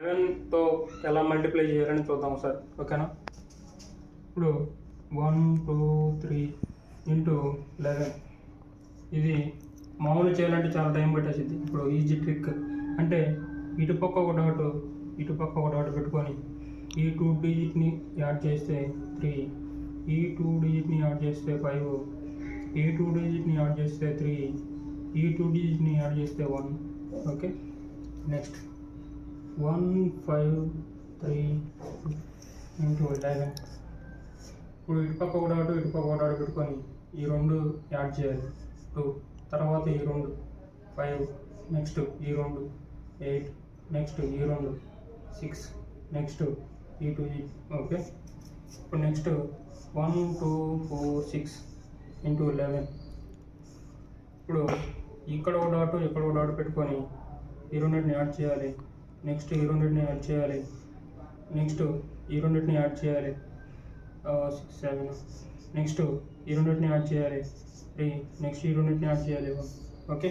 11తో ఎలా మల్టిప్లై చేయాలని చూద్దాం సార్, ఓకేనా. ఇప్పుడు 1 2 3 ఇంటూ 11 ఇది మామూలు చేయాలంటే చాలా టైం పట్టేసింది. ఇప్పుడు ఈజీ ట్రిక్ అంటే ఇటుపక్క ఒక డాట్ ఇటుపక్క ఒక డాట్ పెట్టుకొని ఈ 2 డిజిట్ని యాడ్ చేస్తే 3, ఈ 2 డిజిట్ని యాడ్ చేస్తే 5, ఈ 2 డిజిట్ని యాడ్ చేస్తే 3, ఈ 2 డిజిట్ని యాడ్ చేస్తే 1. Okay, next 1 5 3 into 11. ఇప్పుడు ఇటుపక్క ఒక డాట్ ఇటుపక్క ఒక డాట్ పెట్టుకొని ఈ 2 యాడ్ చేయాలి 2, తర్వాత ఈ 2 5, నెక్స్ట్ ఈ 2 8, నెక్స్ట్ ఈ 2 6, నెక్స్ట్ ఈ 2. ఓకే, ఇప్పుడు నెక్స్ట్ 1 2 4 6 ఇంటూ 11. ఇప్పుడు ఇక్కడ ఒక డాట్ ఇక్కడ ఒక డాట్ పెట్టుకొని ఈ రెండింటిని యాడ్ చేయాలి, నెక్స్ట్ ఈ రెండింటిని యాడ్ చేయాలి, నెక్స్ట్ ఈ రెండింటిని యాడ్ చేయాలి 6 7, నెక్స్ట్ ఈ రెండింటిని యాడ్ చేయాలి 3, నెక్స్ట్ ఈ రెండింటిని యాడ్ చేయాలి 1. ఓకే.